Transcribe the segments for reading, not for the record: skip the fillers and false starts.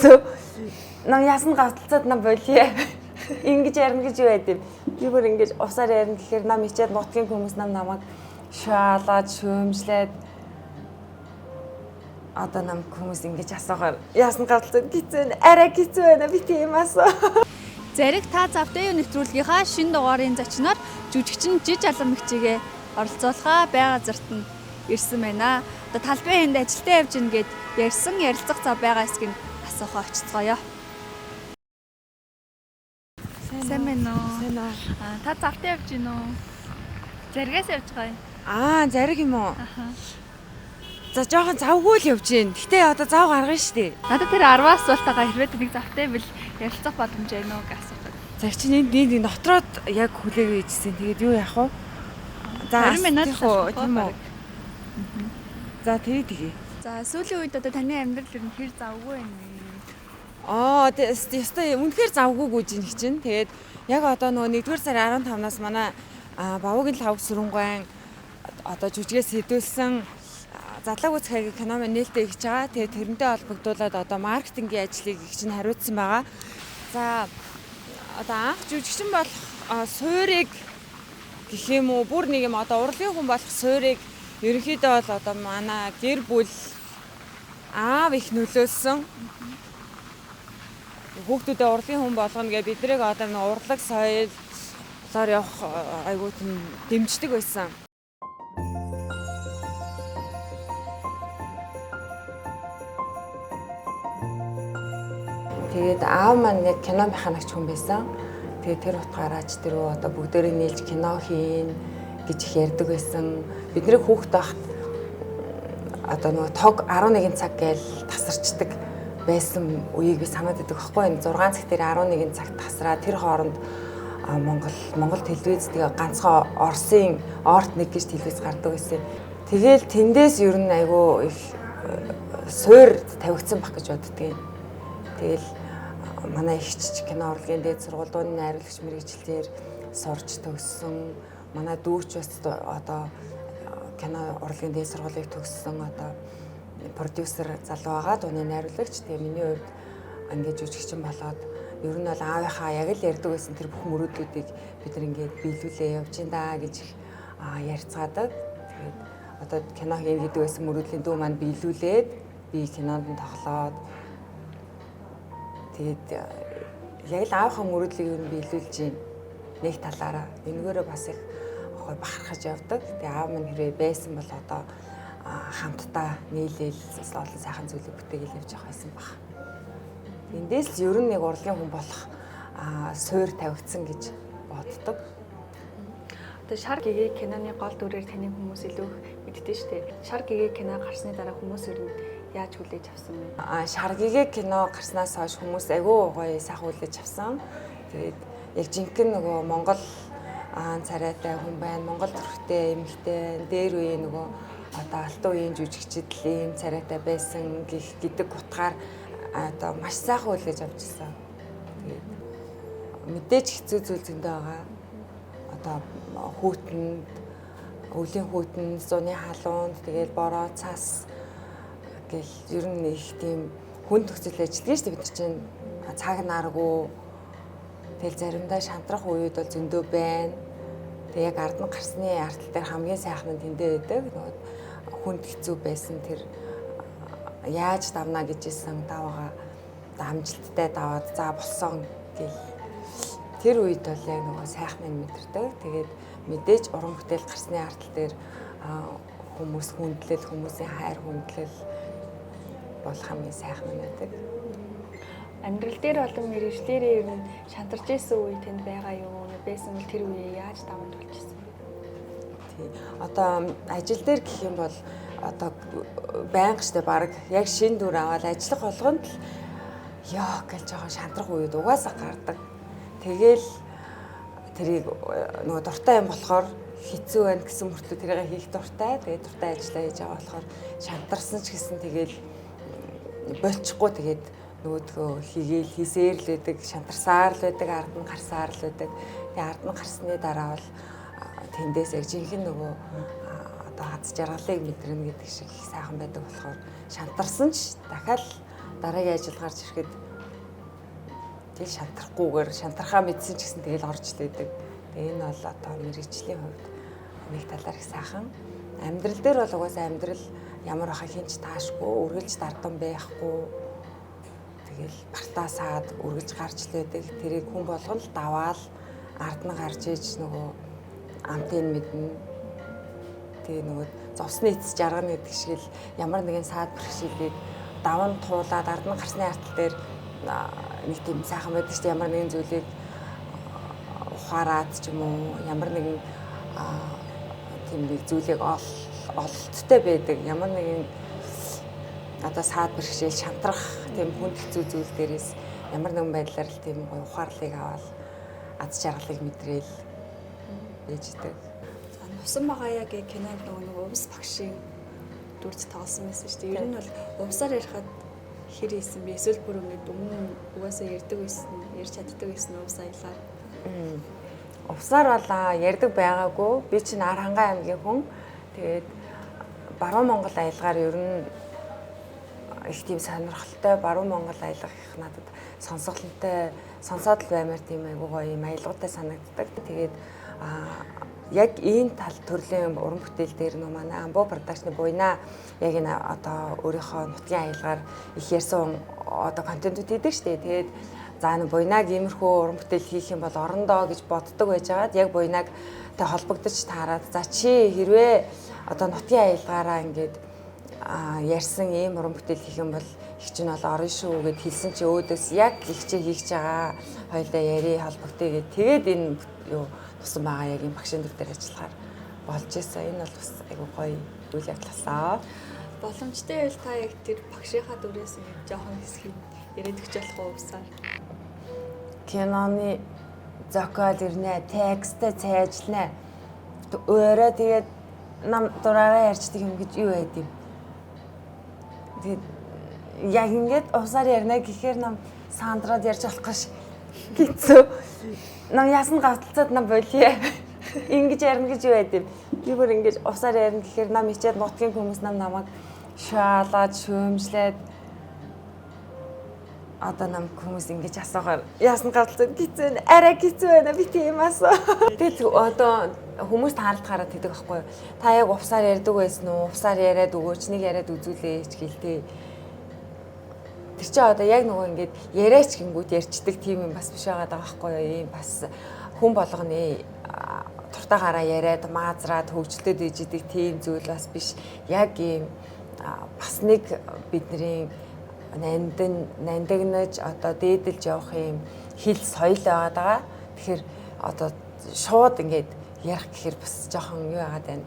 гэсэн. Нам яасан гавталцаад нам болиё. Ингэж ярина гэж юу байд юм. Би бүр ингэж усаар ярина гэхээр нам ичээд нутгийн хүмүүс намайг шаалаад шөөмжлээд одоо нам хүмүүс ингэж асуугаар яасан гавталцаад гизэн арай гизэн байна би тийм асуу. Зариг та завтай юу нэвтрүүлгийнхаа шинэ дугаарын зочноор жүжигчин Жиж Аламжигээ оролцуулахаа бай газарт нь ирсэн байна. Одоо талбайн хэнд ажилдаа явж гин гэд ярьсан ярилцах зав байгаа эсгийг асуухаа очицгоё. Сайн байна уу? Сайн уу. Та завтай явж гин үү? Заригаас явж байгаа юм. Зариг юм уу? За жоохон завгүй л явж гин. Гэтэ одоо зав гаргана штэ. Надад тэр 10 асуултаагаа хэрвээ нэг завтай бил ярилцах боломж байна уу гэж асуух. За чи нэг дотроод яг хүлээгээ ижсэн. Тэгээд юу яах вэ? За 20 минут тийм үү? За тэгээ. За сүүлийн үед одоо таны амьдрал ер нь хэр завгүй байна вэ? Ястай үнэхээр завгүй гүйж ин чинь. Тэгээд яг одоо нөгөө 1-р сарын 15-наас манай Бавуугийн лавг сүрэнгуайн одоо жүжигээс хэдүүлсэн задлаг үсэх хайгийн кино маань нээлттэй хийж байгаа. Тэгээд тэрнтэй холбогдуулаад одоо маркетингийн ажлыг их чинь хариуцсан байгаа. За одоо анх жүжигчин болох суурийг гэх юм уу бүр нэг юм одоо урлагийн хүн болох суурийг ерөнхийдөө бол одоо манай гэр бүл аав их нөлөөлсөн. Хүүхдүүдээ урлагийн хүн болгоно гэж биднийг одоо нэг урлаг соёлоор явах айгуу тийм дэмждэг байсан. Тэгээд аав маань яг кино механикч хүн байсан. Тэгээд тэр утгаараа ч тэр одоо бүгдээрээ нийлж кино хийн гэж их ярьдаг байсан. Бидний хүүхэд байхад одоо нөгөө тог 11 цаг гээл тасарчдаг байсан үеийг би санаад байдаг байхгүй энэ 6 цаг дээр 11 цагт тасраа тэр хооронд Монгол телевиз тэгээ ганцхан Оросын Орт 1 гэж телевиз гардаг байсан. Тэгээл тэндээс ер нь айгүй их суур тавигдсан баг гэж боддгийн. Тэгэл манай ихч кино урлагийн дээд сургуулийн найруулагч мэргэжилтээр сурч төгссөн. Манай дүүч бас одоо кино урлагийн дээд сургуулийг төгссөн одоо продюсер залуу байгаа. Тууны найруулагч. Тэгээ миний хувьд ингээд жүжигчин болоод ер нь бол аавынхаа яг л ярьдаг байсан тэр бүх мөрөөдлүүдийг бид нар ингээд биелүүлээ явж ин даа гэж ярьцгаадаг. Тэгээд одоо кино хийн гэдэг байсан мөрөөдлийн дүү маань биелүүлээд би кинонд нь тоглоод тэгээд яг л аавынхаа мөрөөдлийг ер нь биелүүлж нэг талаараа энэгээрээ бас их гой бахархаж явдаг. Тэгээ аав минь хэрэг байсан бол одоо хамтдаа нийлээл олон сайхан зүйлийг бүтээгээл явж явах байсан баг. Эндээс л ер нь нэг урлагийн хүн болох суур тавигдсан гэж боддог. Одоо Шар гэгээ киноны гол дүрээр таны хүмүүс илүү мэддэг шүү дээ. Шар гэгээ кино гарсны дараа хүмүүс ер нь яаж хүлээж авсан бэ? Шар гэгээ кино гарснаас хойш хүмүүс айгүй гоё сайхан хүлээж авсан. Тэгээд яг жинхэнэ нөгөө Монгол царайтай хүн байна. Монгол төрхтэй эмэгтэй дээр үе нөгөө одоо алтан үеийн жүжигчид л ийм царайтай байсан гэдэг утгаар одоо маш сайхан хүлээж авчихсан. Тэгээд мэдээж хэцүү зүйл зөндөө байгаа. Одоо хүүтэнд, өвлийн хүүтэнд, зуны халуунд, тэгээд бороо цас гэл ер нь их тийм хүн төгсөл ажилладаг шүү дээ бид чинь цаг наргүй. Тэгэл заримдаа шантрах үед бол зөндөө байна. Тэг яг ард нь гарсны артал дээр хамгийн сайхан нь тэндээ байдаг. Нөгөө хүнд хэцүү байсан тэр яаж давна гэжсэн давгаа амжилттай даваад за болсон гэл тэр үед бол яг нөгөө сайхан нь мэдэрдэг. Тэгээд мэдээж уран бүтээл гарсны артал дээр хүмүүс хүндлэл, хүмүүсийн хайр хүндлэл бол хамгийн сайхан нь байдаг. Амьдрал дээр болон мэргэжлэрээ ер нь шантарч исэн үе тэнд байгаа юу? Байсан бол тэр үеийг яаж давамж болж исэн бэ? Тий. Одоо ажил дээр гэх юм бол одоо байнга штэ баг яг шин дүр аваад ажиллах болгонд л ёо гэж жоохон шантрах үед угаасаа гардаг. Тэгэл тэрийг нөгөө дуртай юм болохоор хэцүү байна гэсэн мөртлөө тэрийг хийх дуртай. Тэгээд дуртай ажиллаа хийж байгаа болохоор шантарсан ч гэсэн тэгэл болчихгүй тэгээд нөгөөдгөө хийгээл хийсээр л байдаг, шантарсаар л байдаг, ард нь гарсаар л байдаг. Тэгээ ард нь гарсны дараа бол тэндээс яг жинхэнэ нөгөө одоо хаз жаргалыг мэдрэнэ гэдэг шиг их сайхан байдаг болохоор шантарсан ч дахиад дараагийн ажил гарч ирэхэд тэгэл шантрахгүйгээр шантрахаа мэдсэн ч гэсэн тэгэл орж лээдэг. Тэгээ энэ бол одоо мэргэжлийн хувьд нэг талаар их сайхан. Амьдрал дээр бол угаасаа амьдрал ямар байхаа хинч таашгүй, үргэлж дардан байхгүй. Тэгэл бартаасаад үргэлж гарч лээдэг. Тэрийг хүн болгон л даваал ард нь гарч иж нөгөө амтын мэднэ. Тэгээ нөгөө зовсны эцэс жаргана гэдэг шиг л ямар нэгэн саад бэрхшээлийг даван туулаад ард нь гарсны артал дээр нэг тийм сайхан байдаг шүү дээ. Ямар нэгэн зүйлийг ухаарад ч юм уу ямар нэгэн тийм нэг зүйлийг ололттой байдаг. Ямар нэгэн одоо саад бэрхшээл шантрах тийм хүнд хэцүү зүйл дээрээс ямар нэгэн байдлаар л тийм гоё ухаарлыг аваад аз жаргалыг мэдрээл ээждэг. Нусан багаяагийн кинонд нөгөө увс багшийн дүрж тоглосон байсан шүү дээ. Ер нь бол увсаар ярихад хэр хийсэн бэ? Эсвэл бүр өмнө угаасаа ярьдаг байсан, ярьж чаддаг байсан увс аялаар. Увсаар бол ярьдаг байгаагүй. Би чинь Архангай аймгийн хүн. Тэгээд Баруун Монгол аялгаар ер нь их тийм сонирхолтой Баруун Монгол аялах их надад сонсголонтой сонсоод л баймаар тийм айгуу гоё юм аялгаатай санагддаг. Тэгээд яг энэ тал төрлийн уран бүтээл дээр нөө манай Амбо продакшны буйна яг энэ одоо өөрийнхөө нутгийн аялгаар их ярьсан одоо контентууд хийдэг шүү дээ. Тэгээд за энэ буйнаг иймэрхүү уран бүтээл хийх юм бол орондоо гэж боддог байжгаад яг буйнаг тэ холбогдож таарад за чи хэрвээ одоо нутгийн аялгаараа ингээд ярьсан ийм уран бүтээл хийх юм бол их чинь бол орно шүү гэд хэлсэн чи өөдөөс яг их чи хийх чагаа хоёлаа яри холбогдъё гэд тэгээд энэ юу тусан байгаа яг юм багшийн төр дээр ажиллахаар болж ийсэн. Энэ бол бас айгу гоё үйл явдлаасаа. Боломжтой байвал та яг тэр багшийнхаа дүрээс ингэ жоохон хэсгийг яриад өгч болох уу усаар? Киноны зохиол ирнэ, текстээ цайжлнэ. Өөрөө тэгээд нам дураараа ярьцдаг юм гэж юу байд юм. Тэгээд яг ингэж усаар ярина гэхээр нам сандраад ярьж болох гэж хэцүү. Нам яасан гавталцаад нам болиё. Ингэж ярина гэж юу байд юм. Би бүр ингэж усаар ярина гэхээр нам ичээд нутгийн хүмүүс намайг шаалаад шөөмжлээд одоо нам хүмүүс ингэж асуугаар яасан гавталцаад хэцүү арай хэцүү байна би тийм асуу. Тэгээд одоо хүмүүс таарлахаараа тэгдэг байхгүй юу. Та яг усаар ярьдаг байсан уу? Усаар яриад өгөөч, нэг яриад үзүүлээ ч гэлтэй. Тэр чинь одоо яг нөгөө ингэж яриач гингүүд ярьцдаг тийм юм бас биш байгаа байхгүй юу. Ийм бас хүн болгоны туртаагаараа яриад маазраад хөгжлөд ижидэг тийм зүйл бас биш. Яг ийм бас нэг бидний нандагнаж одоо дээдэлж явах юм хэл соёл байгаа. Тэгэхээр одоо шууд ингэж ярих гэхээр бас жоохон юу яагаад байна.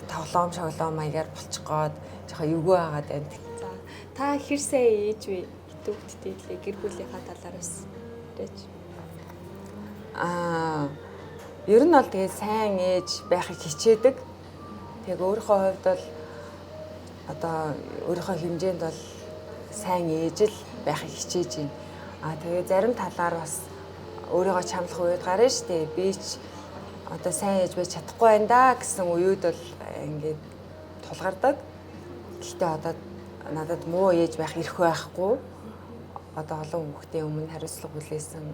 Тоглоом шоглоом маягаар болчих гээд жоохон эвгүй байгаад байна. За та хэр сайн ээж вэ? Хитүүхтдээ лээ гэр бүлийнхаа талаараас ярьж. Ер нь бол тэгээд сайн ээж байхыг хичээдэг. Тэгээд өөрийнхөө хувьд бол одоо өөрийнхөө хэмжээнд бол сайн ээж л байхыг хичээж байна. Тэгээд зарим талаар бас өөрийгөө чамлах үед гарна шүү дээ. Би ч одоо сайн ээж байж чадахгүй байна да гэсэн үед бол ингээд тулгардаг. Гэхдээ одоо надад муу ээж байх эрх байхгүй. Одоо олон хүүхдийн өмнө хариуцлага хүлээсэн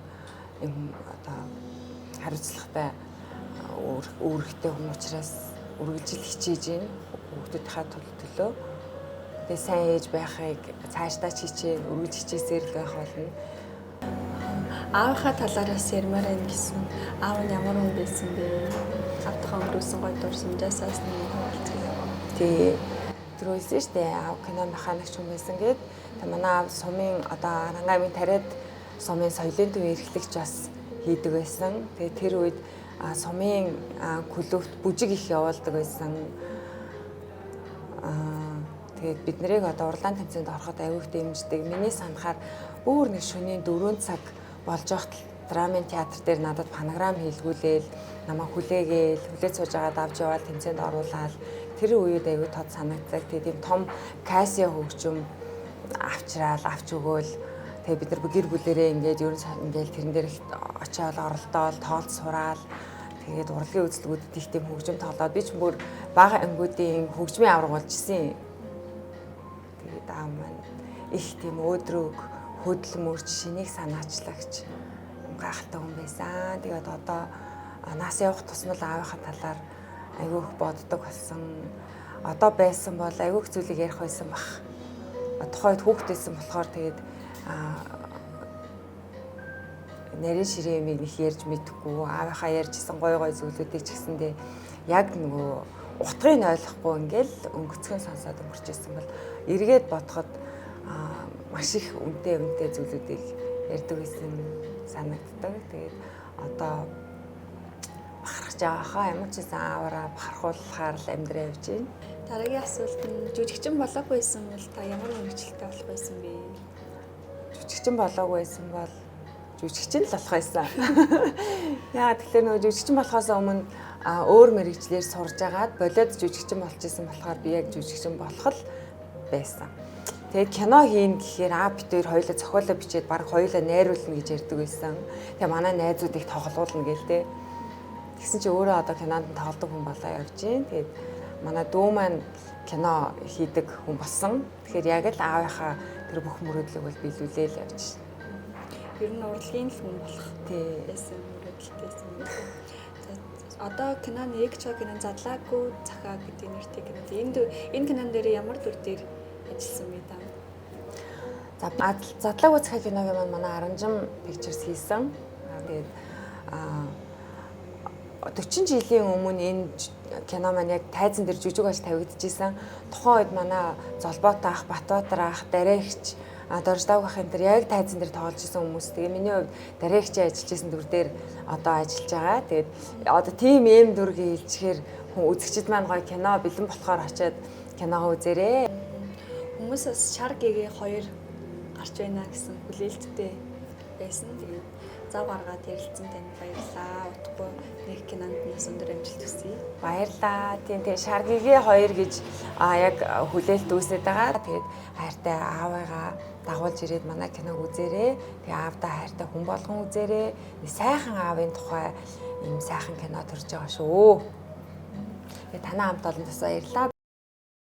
юм одоо хариуцлагатай үүрэгтэй хүн учраас үргэлжил хичээж байна. Хүүхдүүдийнхээ төлөө. Тэгээ сайн ээж байхыг цаашдаа хичээн үргэлж хичээсээр л байх болно. Аавынхаа талаараас ярмаар байна гэсэн. Аав нь ямар хүн байсан бэ? Автахаа өнгөрөөсөн гой дурсамжаасаас нэг хуваалцгаа. Тий. Тэрөөсөн шүү дээ. Аав кино механикч хүн байсан гээд манай аав сумын одоо Арангаймын тариад сумын соёлын төв эрхлэгч бас хийдэг байсан. Тэгээ тэр үед сумын клубт бүжиг их явуулдаг байсан. Тэгээд бид нарыг одоо урлаан тэмцээнд ороход аягүй их дэмждэг. Миний санахаар өөр нэг шөнийн 4 цаг болж байхад драмын театр дээр надад панограм хийлгүүлээл, намайг хүлээгээл, хүлээж сууж байгаад авч яваад тэмцээнд оруулаад тэр үед аягүй тод санагддаг. Тэгээд тийм том Casio хөгжим авч өгөөл. Тэгээд бид нар гэр бүлэрээ ингээд ер нь ингээд тэрэн дээр очиод оролдоол, тоолд сураал. Тэгээд урлагийн үзлэгүүдэд их тийм хөгжим тоглоод би ч бүр бага ангиудын хөгжмийн авраг болж исэн. Тэгээд аав маань их тийм өөдрөг хөдөлмөрч шинийг санаачлагч гайхалтай хүн байсан. Тэгээд одоо нас явах тусмал аавынхаа талаар айгүй их боддог болсон. Одоо байсан бол айгүй их зүйлийг ярих байсан бах. Тухайд хүүхдээсэн болохоор тэгээд нарийн ширээ юмыг их ярьж мэдэхгүй, аавынхаа ярьжсэн гой зүйлүүдийг ч гэсэндээ яг нөгөө утгыг ойлгохгүй ингээл өнгөцгөн сонсоод өнгөрчээсэн бол эргээд бодоход маш их үнэтэй зүйлүүдийг ярьдаг гэсэн санагддаг. Тэгээд одоо бахархаж байгаа ямар ч гэсэн аавараа бахархуулахаар л амьдраа явж байна. Дараагийн асуулт нь жүжигчин болоогүй байсан бол та ямар мөрөгчлөлтэй болох байсан бэ? Жүжигчин болоогүй байсан бол жүжигчин л болох байсан. Яагаад тэгэхээр нөгөө жүжигчин болохоос өмнө өөр мэрэгчлэр сурж агаад болоод жүжигчин болж исэн болохоор би яг жүжигчин болох л байсан. Тэгээд кино хийн гэхээр бид хоёр хоёулаа зохиолоо бичээд баг хоёулаа найруулна гэж ярьдаг байсан. Тэгээ манай найзуудыг тоглуулна гээл те. Тэгсэн чи өөрөө одоо кинонд тоглодог хүн болоо явж гин. Тэгээд манай дүү маань кино хийдэг хүн болсон. Тэгэхээр яг л аавынхаа тэр бүх мөрөөдлөг бол биелүүлээл явж шин. Ер нь урлагийн л хүн болох байсан мөрөөдөлтэйсэн. Одоо киноны Экчо кинон задлаагүй цахаа гэдэг нэртэй кино. Энэ кинон дээр ямар дүр дээр ажилласан бэ та? За задлаагүй цахаа киног манай Аранжим Pictures хийсэн. Тэгээд 40 жилийн өмнө энэ кино маань яг тайзан дээр жүжиг аж тавигдчихсэн. Тухайн үед манай Золбоотой ах, Батбаатар ах, Дараагч, Дорждаг ах энэ төр яг тайзан дээр тоглож исэн хүмүүс. Тэгээ миний хувьд Дараагчийн ажиллаж исэн дүр дээр одоо ажиллаж байгаа. Тэгээд одоо тийм эм дүргийн хэлчихээр хүн үзэгчд маань гоё кино бэлэн болохоор очиод киногоо үзээрэй. Хүмүүсээс шар гэгээ 2 гарч байна гэсэн хүлээлттэй байсан. Тэгээд зав гаргаад ярилцсан танд баярлалаа. Утгагүй нэг кинонд нас өндөр амжилт хүсье. Баярлалаа. Тийм шаргигээ 2 гэж яг хүлээлт үүсээд байгаа. Тэгээд хайртай аавыгаа дагуулж ирээд манай киног үзээрэй. Тэгээ аавдаа хайртай хүн болгон үзээрэй. Сайхан аавын тухай ийм сайхан кино төрж байгаа шүү. Тэгээ танаа хамт олон тасаа баярлалаа.